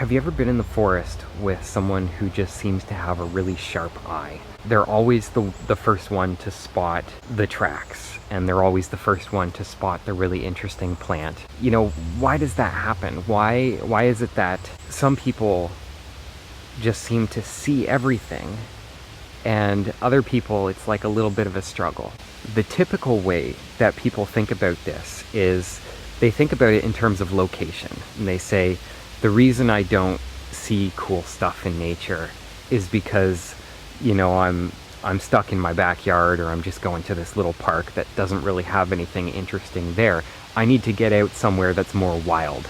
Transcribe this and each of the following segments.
Have you ever been in the forest with someone who just seems to have a really sharp eye? They're always the first one to spot the tracks, and they're always the first one to spot the really interesting plant. You know, why does that happen? Why is it that some people just seem to see everything, and other people it's like a little bit of a struggle? The typical way that people think about this is they think about it in terms of location, and they say, the reason I don't see cool stuff in nature is because, you know, I'm stuck in my backyard, or I'm just going to this little park that doesn't really have anything interesting there. I need to get out somewhere that's more wild,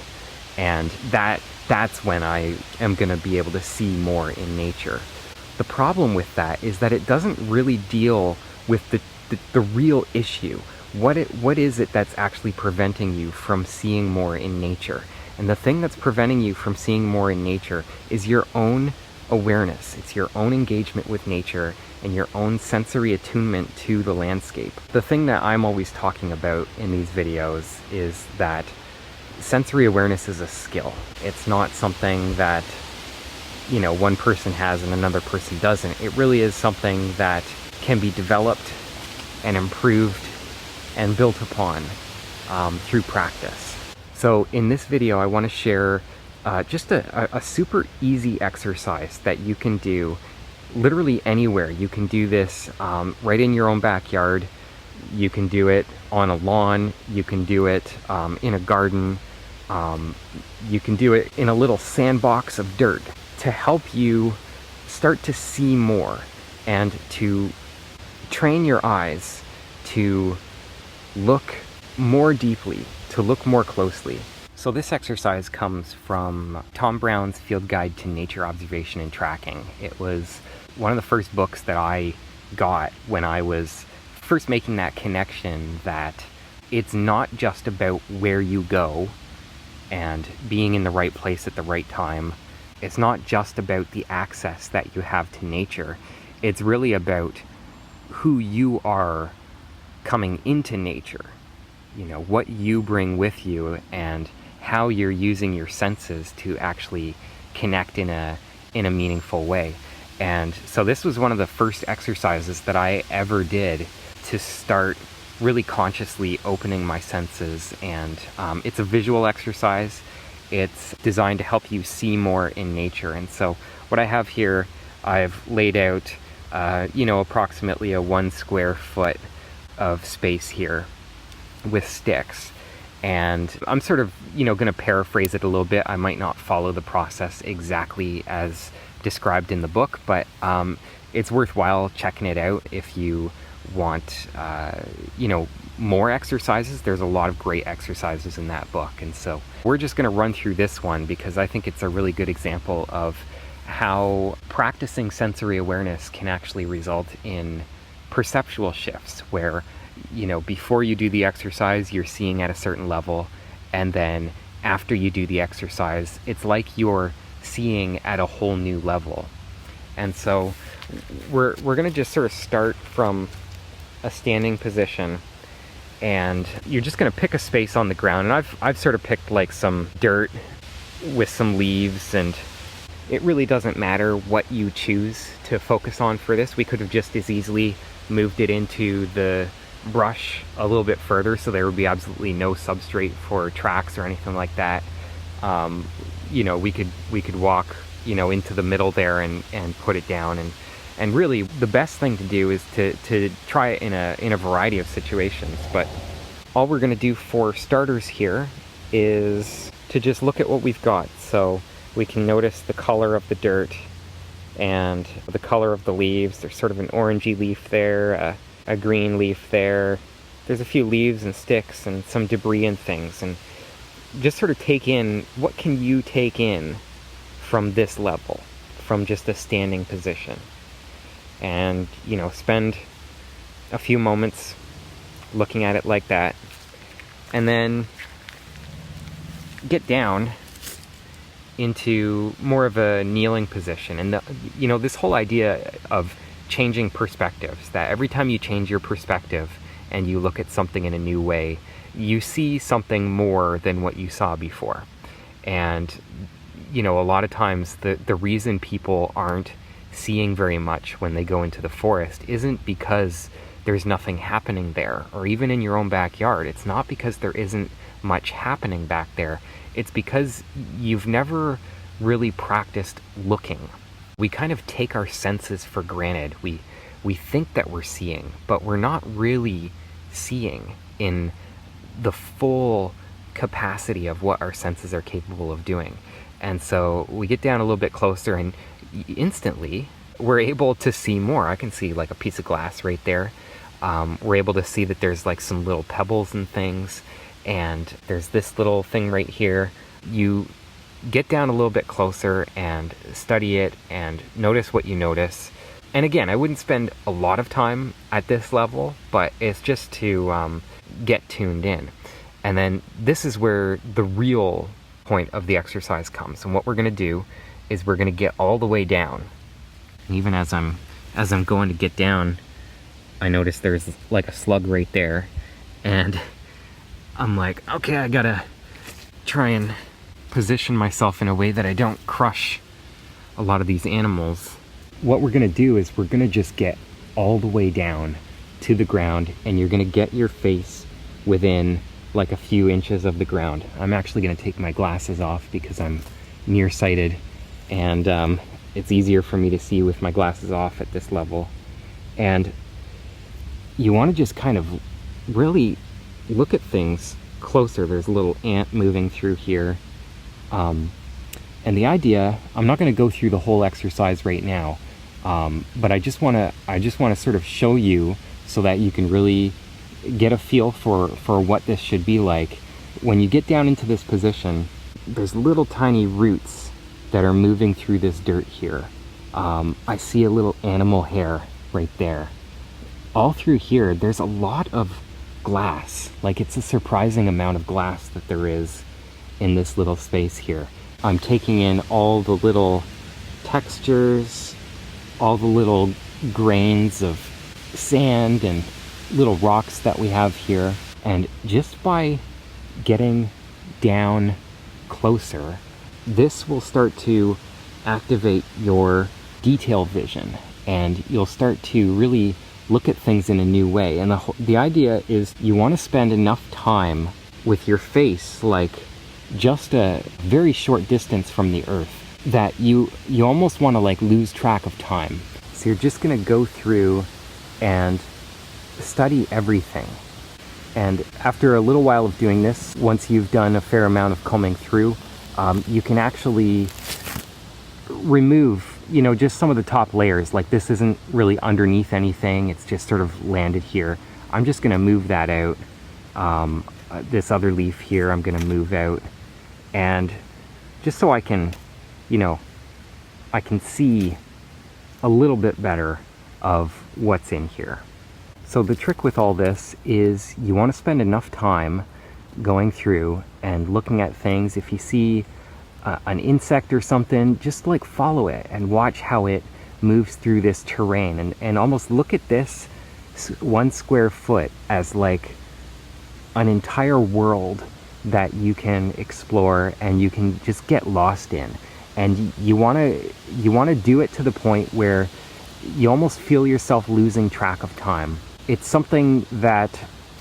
and that's when I am going to be able to see more in nature. The problem with that is that it doesn't really deal with the real issue. What is it that's actually preventing you from seeing more in nature? And the thing that's preventing you from seeing more in nature is your own awareness. It's your own engagement with nature and your own sensory attunement to the landscape. The thing that I'm always talking about in these videos is that sensory awareness is a skill. It's not something that, you know, one person has and another person doesn't. It really is something that can be developed and improved and built upon through practice. So in this video, I want to share just a super easy exercise that you can do literally anywhere. You can do this right in your own backyard. You can do it on a lawn. You can do it in a garden. You can do it in a little sandbox of dirt to help you start to see more and to train your eyes to look more deeply, to look more closely. So this exercise comes from Tom Brown's Field Guide to Nature Observation and Tracking. It was one of the first books that I got when I was first making that connection that it's not just about where you go and being in the right place at the right time. It's not just about the access that you have to nature. It's really about who you are coming into nature. You know, what you bring with you and how you're using your senses to actually connect in a meaningful way. And so this was one of the first exercises that I ever did to start really consciously opening my senses. And it's a visual exercise. It's designed to help you see more in nature. And so what I have here, I've laid out, you know, approximately a 1 square foot of space here with sticks. And I'm sort of, you know, going to paraphrase it a little bit. I might not follow the process exactly as described in the book, but it's worthwhile checking it out if you want, you know, more exercises. There's a lot of great exercises in that book. And so we're just going to run through this one because I think it's a really good example of how practicing sensory awareness can actually result in perceptual shifts where, you know, before you do the exercise, you're seeing at a certain level, and then after you do the exercise, it's like you're seeing at a whole new level. And so we're going to just sort of start from a standing position, and you're just going to pick a space on the ground. And I've sort of picked like some dirt with some leaves, and it really doesn't matter what you choose to focus on for this. We could have just as easily moved it into the brush a little bit further, so there would be absolutely no substrate for tracks or anything like that. You know, we could walk, you know, into the middle there and put it down. And really the best thing to do is to try it in a variety of situations. But all we're going to do for starters here is to just look at what we've got. So we can notice the color of the dirt and the color of the leaves. There's sort of an orangey leaf there, a green leaf there. There's a few leaves and sticks and some debris and things. And just sort of take in, what can you take in from this level, from just a standing position? And, you know, spend a few moments looking at it like that. And then get down into more of a kneeling position. And, you know, this whole idea of changing perspectives, that every time you change your perspective and you look at something in a new way, you see something more than what you saw before. And you know, a lot of times the reason people aren't seeing very much when they go into the forest isn't because there's nothing happening there, or even in your own backyard. It's not because there isn't much happening back there. It's because you've never really practiced looking. We kind of take our senses for granted. We think that we're seeing, but we're not really seeing in the full capacity of what our senses are capable of doing. And so we get down a little bit closer, and instantly we're able to see more. I can see like a piece of glass right there. We're able to see that there's like some little pebbles and things, and there's this little thing right here. You get down a little bit closer and study it and notice what you notice. And again, I wouldn't spend a lot of time at this level, but it's just to get tuned in. And then this is where the real point of the exercise comes. And what we're going to do is we're going to get all the way down. And even as I'm going to get down, I notice there's like a slug right there. And I'm like, okay, I gotta try and position myself in a way that I don't crush a lot of these animals. What we're gonna do is we're gonna just get all the way down to the ground, and you're gonna get your face within like a few inches of the ground. I'm actually gonna take my glasses off because I'm nearsighted, and it's easier for me to see with my glasses off at this level. And you want to just kind of really look at things closer. There's a little ant moving through here. And the idea, I'm not going to go through the whole exercise right now, but I just want to sort of show you so that you can really get a feel for what this should be like. When you get down into this position, there's little tiny roots that are moving through this dirt here. I see a little animal hair right there. All through here, there's a lot of glass. Like, it's a surprising amount of glass that there is in this little space here. I'm taking in all the little textures, all the little grains of sand and little rocks that we have here. And just by getting down closer, this will start to activate your detail vision, and you'll start to really look at things in a new way. And the idea is you want to spend enough time with your face, like just a very short distance from the earth, that you almost want to like lose track of time. So you're just going to go through and study everything. And after a little while of doing this, once you've done a fair amount of combing through, you can actually remove, you know, just some of the top layers. Like, this isn't really underneath anything, it's just sort of landed here. I'm just going to move that out. This other leaf here I'm going to move out, and just so I can, you know, I can see a little bit better of what's in here. So the trick with all this is you want to spend enough time going through and looking at things. If you see an insect or something, just like follow it and watch how it moves through this terrain, and almost look at this 1 square foot as like an entire world that you can explore and you can just get lost in. And you want to do it to the point where you almost feel yourself losing track of time. It's something that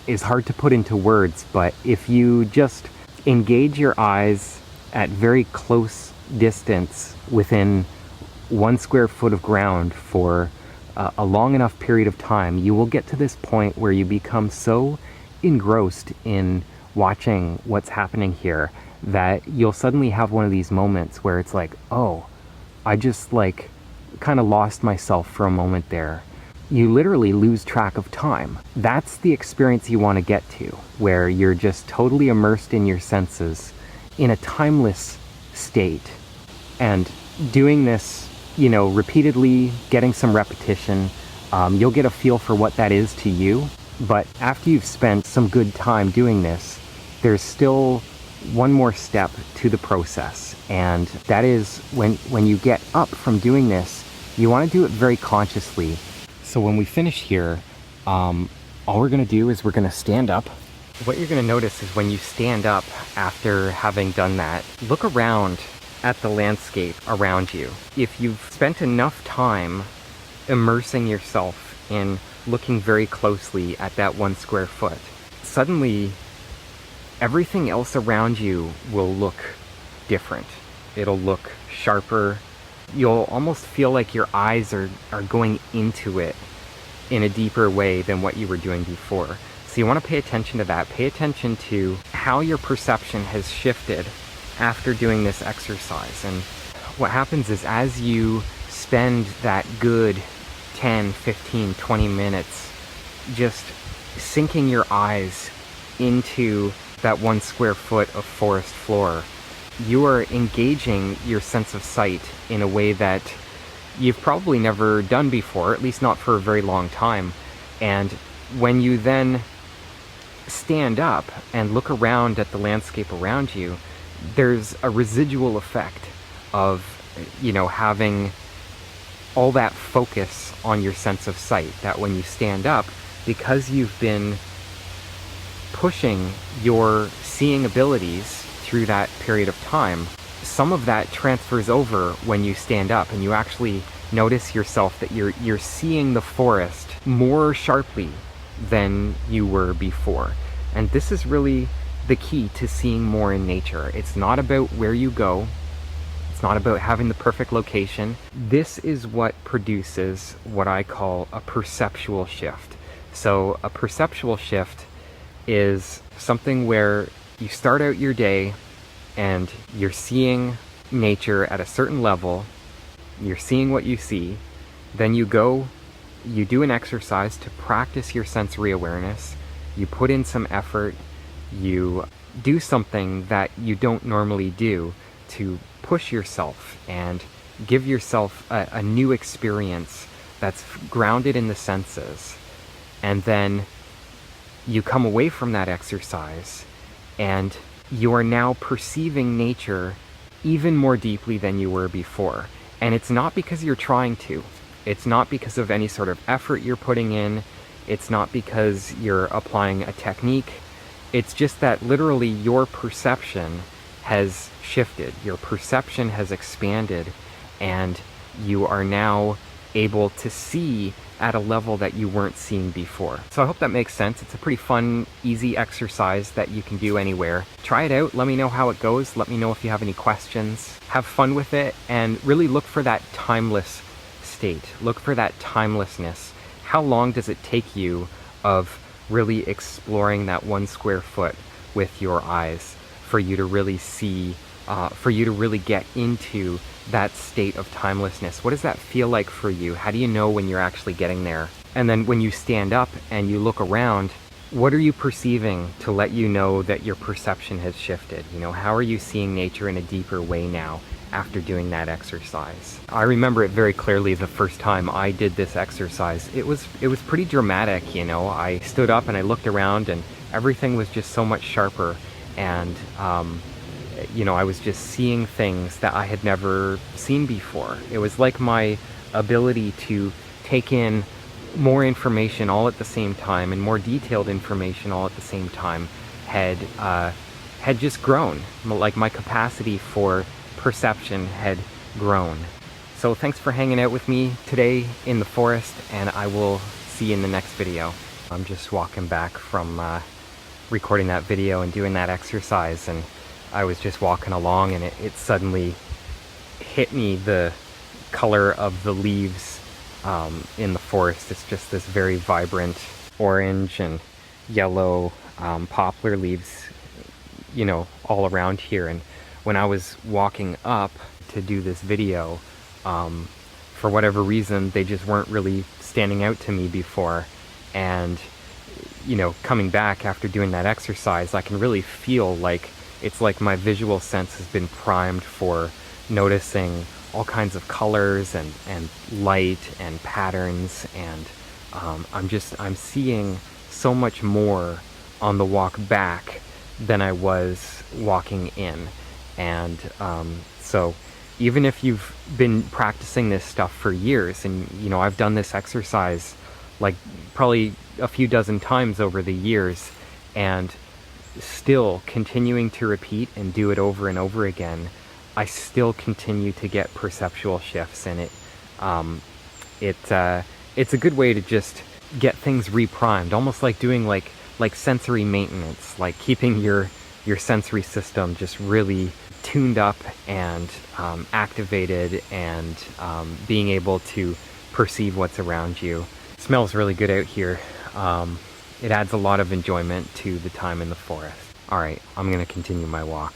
is hard to put into words, but if you just engage your eyes at very close distance within 1 square foot of ground for a long enough period of time, you will get to this point where you become so engrossed in watching what's happening here that you'll suddenly have one of these moments where it's like, oh, I just like kind of lost myself for a moment there. You literally lose track of time. That's the experience you want to get to, where you're just totally immersed in your senses in a timeless state. And doing this, you know, repeatedly, getting some repetition, you'll get a feel for what that is to you. But after you've spent some good time doing this, there's still one more step to the process. And that is when you get up from doing this, you want to do it very consciously. So when we finish here, all we're going to do is we're going to stand up. What you're going to notice is when you stand up after having done that, look around at the landscape around you, if you've spent enough time immersing yourself in looking very closely at that 1 square foot, suddenly everything else around you will look different. It'll look sharper. You'll almost feel like your eyes are going into it in a deeper way than what you were doing before. So you want to pay attention to that. Pay attention to how your perception has shifted after doing this exercise. And what happens is, as you spend that good 10, 15, 20 minutes just sinking your eyes into that 1 square foot of forest floor, you are engaging your sense of sight in a way that you've probably never done before, at least not for a very long time. And when you then stand up and look around at the landscape around you, there's a residual effect of, having all that focus on your sense of sight, that when you stand up, because you've been pushing your seeing abilities through that period of time, some of that transfers over when you stand up, and you actually notice yourself that you're seeing the forest more sharply than you were before. And this is really the key to seeing more in nature. It's not about where you go. It's not about having the perfect location. This is what produces what I call a perceptual shift. So a perceptual shift is something where you start out your day and you're seeing nature at a certain level, you're seeing what you see, then you do an exercise to practice your sensory awareness, you put in some effort, you do something that you don't normally do to push yourself and give yourself a new experience that's grounded in the senses. And then you come away from that exercise and you are now perceiving nature even more deeply than you were before. And it's not because you're trying to. It's not because of any sort of effort you're putting in. It's not because you're applying a technique. It's just that literally your perception has shifted. Your perception has expanded, and you are now able to see at a level that you weren't seeing before. So I hope that makes sense. It's a pretty fun, easy exercise that you can do anywhere. Try it out. Let me know how it goes. Let me know if you have any questions. Have fun with it, and really look for that timeless state. Look for that timelessness. How long does it take you of really exploring that 1 square foot with your eyes for you to really see, for you to really get into that state of timelessness? What does that feel like for you? How do you know when you're actually getting there? And then when you stand up and you look around, what are you perceiving to let you know that your perception has shifted? How are you seeing nature in a deeper way now after doing that exercise? I remember it very clearly the first time I did this exercise. It was pretty dramatic, I stood up and I looked around and everything was just so much sharper, and I was just seeing things that I had never seen before. It was like my ability to take in more information all at the same time, and more detailed information all at the same time, had just grown. Like my capacity for perception had grown. So thanks for hanging out with me today in the forest, and I will see you in the next video. I'm just walking back from recording that video and doing that exercise, and I was just walking along and it suddenly hit me, the color of the leaves in the forest. It's just this very vibrant orange and yellow poplar leaves, all around here. And when I was walking up to do this video, for whatever reason, they just weren't really standing out to me before. And, coming back after doing that exercise, I can really feel like it's like my visual sense has been primed for noticing all kinds of colors and light and patterns, and I'm seeing so much more on the walk back than I was walking in. And so even if you've been practicing this stuff for years, and I've done this exercise like probably a few dozen times over the years, and still continuing to repeat and do it over and over again, I still continue to get perceptual shifts, and it's a good way to just get things reprimed, almost like doing like sensory maintenance, like keeping your sensory system just really tuned up and activated, and being able to perceive what's around you. It smells really good out here. It adds a lot of enjoyment to the time in the forest. All right, I'm gonna continue my walk.